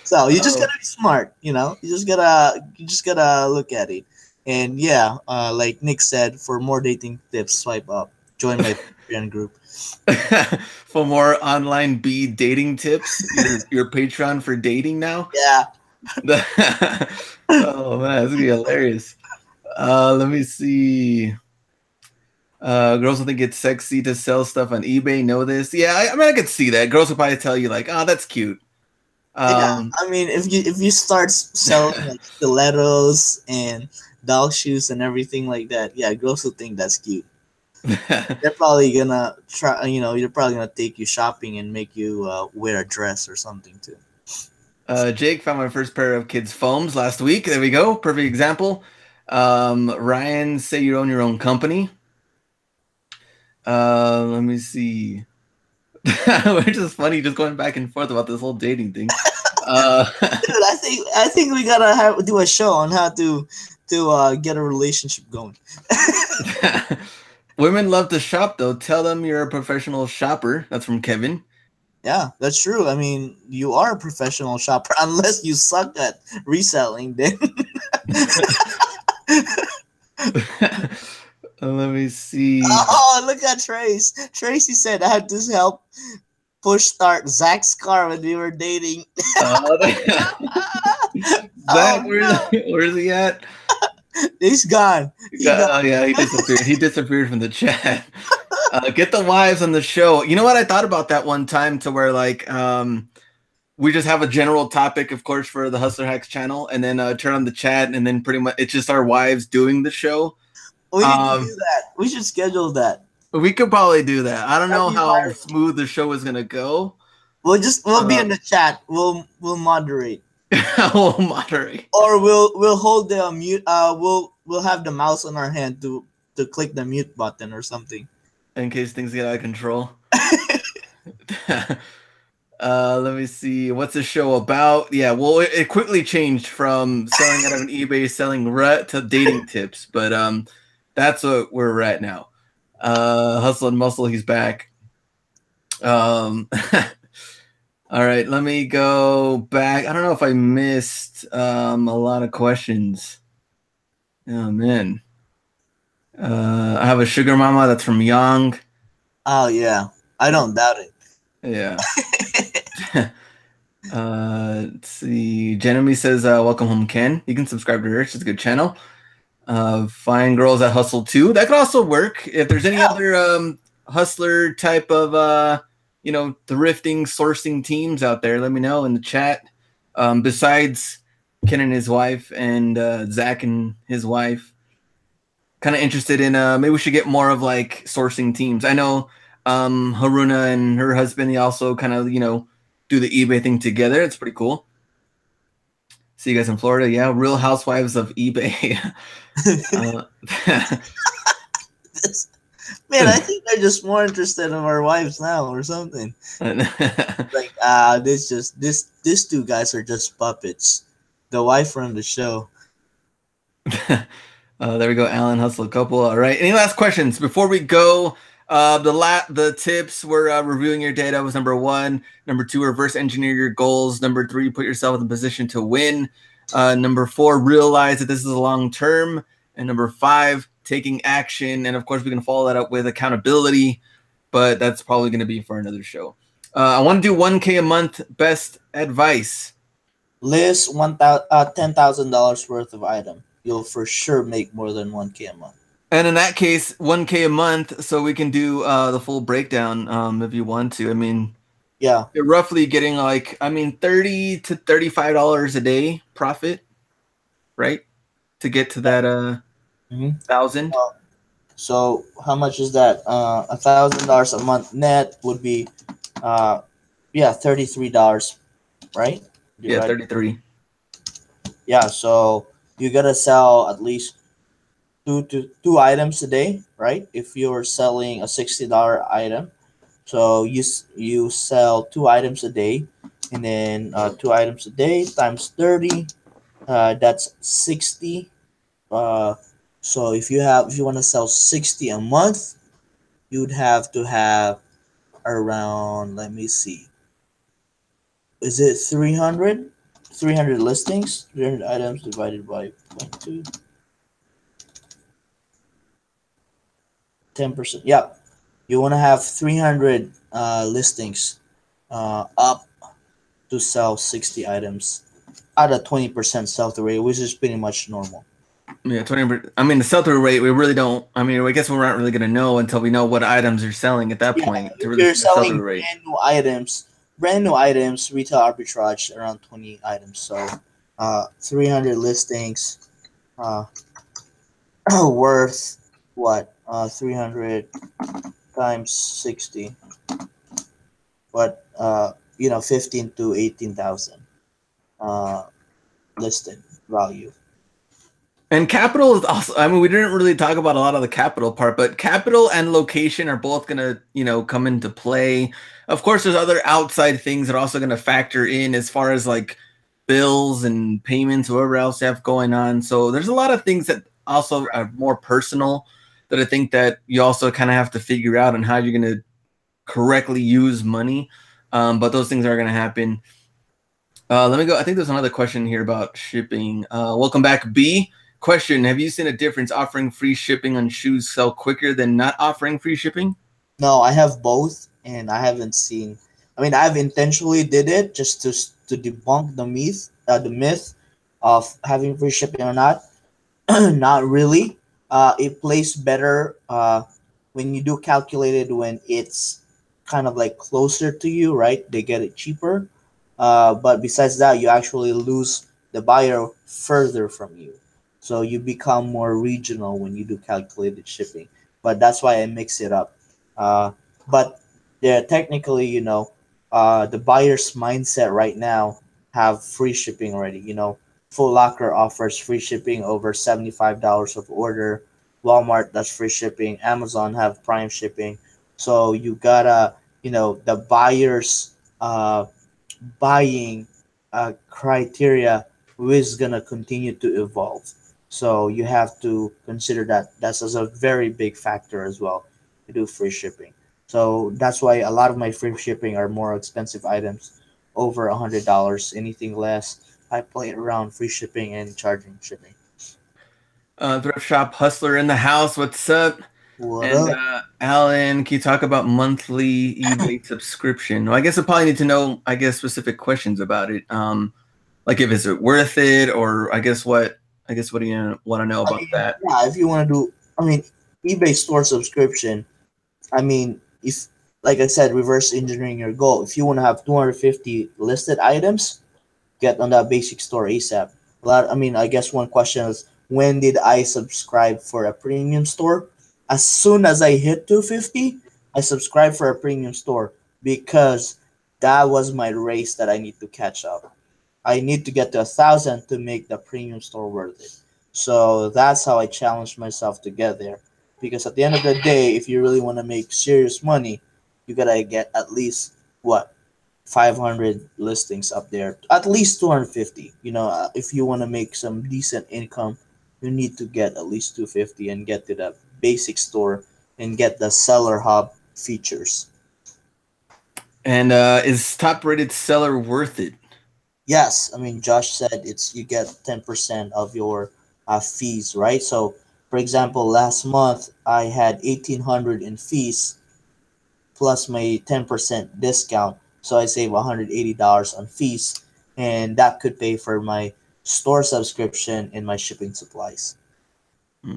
So you just gotta be smart, you just gotta look at it. And like Nick said, for more dating tips, swipe up. Join my Patreon group. For more online dating tips, your Patreon for dating now. Yeah. Oh man, that's gonna be hilarious. Let me see. Girls will think it's sexy to sell stuff on eBay. Know this? Yeah, I mean, I could see that. Girls will probably tell you like, "Oh, that's cute." Yeah, I mean, if you start selling like stilettos and doll shoes and everything like that, yeah, girls will think that's cute. They're probably gonna try. You know, they're probably gonna take you shopping and make you wear a dress or something too. Jake found my first pair of kids' foams last week. There we go. Perfect example. Ryan, say you own your own company. Let me see. Which is funny, just going back and forth about this whole dating thing. Dude, I think we gotta do a show on how to get a relationship going. Women love to shop, though. Tell them you're a professional shopper. That's from Kevin. Yeah, that's true. I mean, you are a professional shopper unless you suck at reselling. Then Let me see. oh, look at Trace. Tracy said I had to help push start Zach's car when we were dating. Zach, Oh no, where's he at? he's gone. Oh yeah, he disappeared. He disappeared from the chat. Get the wives on the show. You know what? I thought about that one time to where like we just have a general topic, of course, for the Hustler Hacks channel, and then turn on the chat, and then pretty much it's just our wives doing the show. We need to do that. We should schedule that. We could probably do that. I don't know how viral. smooth the show is gonna go. We'll be in the chat. We'll moderate. We'll moderate. Or we'll hold the mute. We'll have the mouse on our hand to click the mute button or something. In case things get out of control. Let me see. What's the show about? Yeah, well, it quickly changed from selling out of an eBay, selling rut to dating tips, but that's what we're at now. Hustle and Muscle, he's back. All right, let me go back. I don't know if I missed a lot of questions. Oh man. I have a sugar mama that's from Young. Oh yeah, I don't doubt it. Yeah. Let's see. Jeremy says, welcome home, Ken. You can subscribe to her. She's a good channel. Find girls that hustle too. That could also work. If there's any other hustler type of thrifting, sourcing teams out there, let me know in the chat. Besides Ken and his wife and Zach and his wife. Kind of interested in maybe we should get more of like sourcing teams. I know Haruna and her husband, they also kind of do the eBay thing together. It's pretty cool. See you guys in Florida. Yeah, Real Housewives of eBay. Man, I think they're just more interested in our wives now or something. Like these two guys are just puppets. The wife run the show. There we go, Alan Hustle couple. All right. Any last questions before we go? The tips were reviewing your data was number 1. Number 2, reverse engineer your goals. Number 3, put yourself in the position to win. Number 4, realize that this is a long term. And number 5, taking action. And of course, we can follow that up with accountability, but that's probably going to be for another show. I want to do 1K a month. Best advice. List $10,000 worth of item. You'll for sure make more than 1K a month. And in that case, 1K a month, so we can do the full breakdown if you want to. I mean, yeah, you're roughly getting $30 to $35 a day profit, right? To get to that 1,000. So how much is that? $1,000 a month net would be $33, right? Yeah, 33. Yeah, so you gotta sell at least two items a day, right? If you're selling a $60 item, so you sell 2 items a day, and then 2 items a day times 30, that's 60. So if you want to sell 60 a month, you'd have to have around, let me see, is it 300 listings, 300 items divided by 0.2, 10%. Yeah, you want to have 300 listings up to sell 60 items at a 20% sell-through rate, which is pretty much normal. Yeah, 20%. I mean, the sell-through rate, we really don't. I mean, I guess we're not really going to know until we know what items are selling at that point. If you're selling brand new items, brand new items, retail arbitrage around 20 items. So 300 listings, uh, worth what? 300 times 60, but 15 to 18,000 uh, listed value. And capital is also, I mean, we didn't really talk about a lot of the capital part, but capital and location are both going to, come into play. Of course, there's other outside things that are also going to factor in as far as like bills and payments, whatever else you have going on. So there's a lot of things that also are more personal that I think that you also kind of have to figure out on how you're going to correctly use money. But those things are going to happen. Let me go. I think there's another question here about shipping. Welcome back, B. Question: have you seen a difference offering free shipping on shoes sell quicker than not offering free shipping? No, I have both, and I haven't seen. I mean, I've intentionally did it just to debunk the myth of having free shipping or not. Not really. It plays better when you do calculated when it's kind of like closer to you, right? They get it cheaper. But besides that, you actually lose the buyer further from you. So you become more regional when you do calculated shipping. But that's why I mix it up. Uh, but yeah, technically, the buyer's mindset right now have free shipping already. Full Locker offers free shipping over $75 of order. Walmart does free shipping. Amazon have Prime shipping. So you gotta, the buyer's buying criteria is gonna continue to evolve. So you have to consider that that's as a very big factor as well to do free shipping. So that's why a lot of my free shipping are more expensive items, over $100. Anything less, I play it around free shipping and charging shipping. Thrift shop hustler in the house. What's up? What And up? Alan, can you talk about monthly eBay subscription? Well, I guess I probably need to know, specific questions about it. Like if is it worth it, or I guess what do you want to know I about mean, that? yeah, if you want to do, I mean, eBay store subscription. I mean, if like I said, reverse engineering your goal. If you want to have 250 listed items, get on that basic store ASAP. I mean, I guess one question is when did I subscribe for a premium store? As soon as I hit 250, I subscribed for a premium store because that was my race that I need to catch up. I need to get to 1,000 to make the premium store worth it. So that's how I challenged myself to get there. Because at the end of the day, if you really want to make serious money, you gotta get at least what 500 listings up there, at least 250. If you want to make some decent income, you need to get at least 250 and get to the basic store and get the seller hub features. And is top rated seller worth it? Yes, I mean Josh said it's you get 10% of your fees, right? So, for example, last month I had 1,800 in fees plus my 10% discount. So I save $180 on fees, and that could pay for my store subscription and my shipping supplies. Hmm.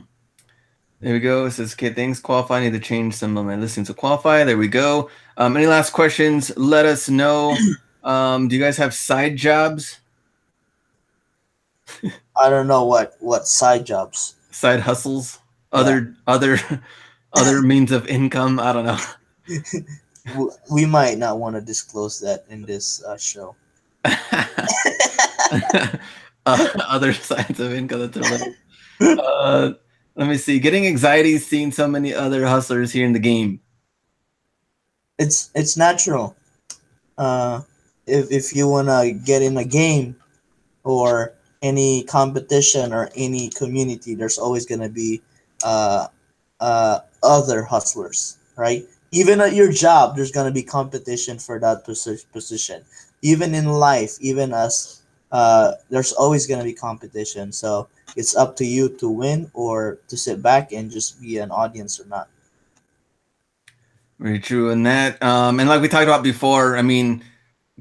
There we go. It says, okay, thanks, qualify. I need to change some of my listings to qualify. There we go. Any last questions? Let us know. Do you guys have side jobs? I don't know what side jobs. Side hustles? Yeah, Other other means of income? I don't know. we might not want to disclose that in this show. Other sides of income that's related. Uh, Let me see. Getting anxiety seeing so many other hustlers here in the game. It's natural. Uh, if you wanna get in a game or any competition or any community, there's always gonna be uh, other hustlers, right? Even at your job, there's gonna be competition for that position. Even in life, even us, there's always gonna be competition. So it's up to you to win or to sit back and just be an audience or not. Very true. And that, and like we talked about before, I mean,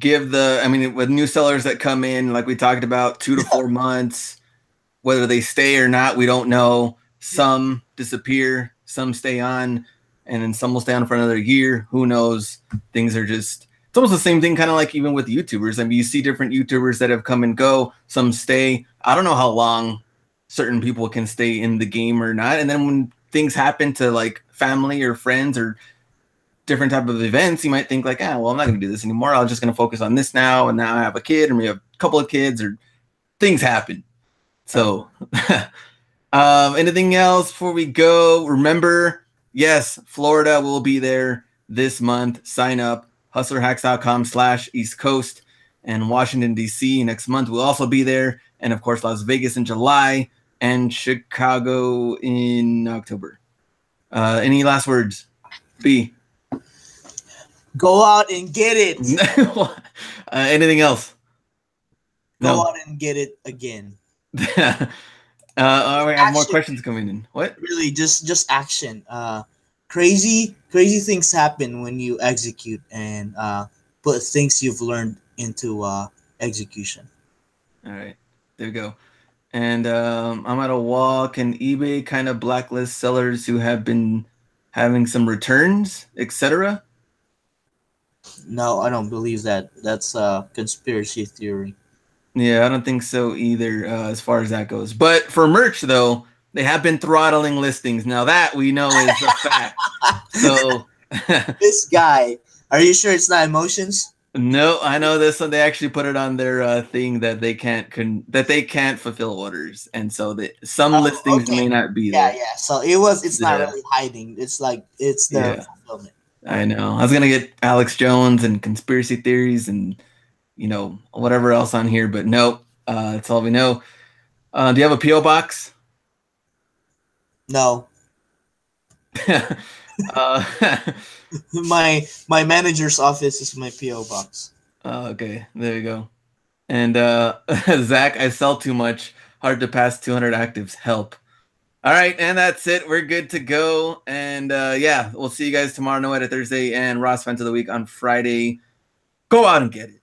with new sellers that come in, like we talked about, 2 to 4 months, whether they stay or not, we don't know. Some disappear, some stay on, and then some will stay on for another year. Who knows? Things are just It's almost the same thing, kind of like even with YouTubers. I mean, you see different YouTubers that have come and go. Some stay. I don't know how long certain people can stay in the game or not. And then when things happen to like family or friends or different type of events, you might think like, well, I'm not going to do this anymore. I'm just going to focus on this now. And now I have a kid, or maybe a couple of kids, or things happen. So, anything else before we go? Remember, yes, Florida will be there this month. Sign up, hustlerhacks.com/East Coast, and Washington, D.C. next month. We'll also be there. And of course, Las Vegas in July and Chicago in October. Any last words? B. Go out and get it. Anything else? Go out and get it again. We have more questions coming in. What? Really, just action. Crazy things happen when you execute and put things you've learned into execution. All right, there we go. And I'm at a wall. Can eBay kind of blacklist sellers who have been having some returns, etc.? No, I don't believe that. That's a conspiracy theory. Yeah, I don't think so either, as far as that goes. But for merch, though, they have been throttling listings. Now that we know is a fact. So this guy, are you sure it's not emotions? No, I know this one. They actually put it on their thing that they can't fulfill orders, and so some listings may not be there. Yeah. So it's not really hiding. It's like it's their fulfillment. I know. I was gonna get Alex Jones and conspiracy theories and whatever else on here, but nope. That's all we know. Do you have a PO box? No. My manager's office is my PO box. Okay, there you go. And Zach, I sell too much. Hard to pass 200 actives. Help. All right, and that's it. We're good to go. And we'll see you guys tomorrow. No Edit Thursday and Ross Fent of the Week on Friday. Go out and get it.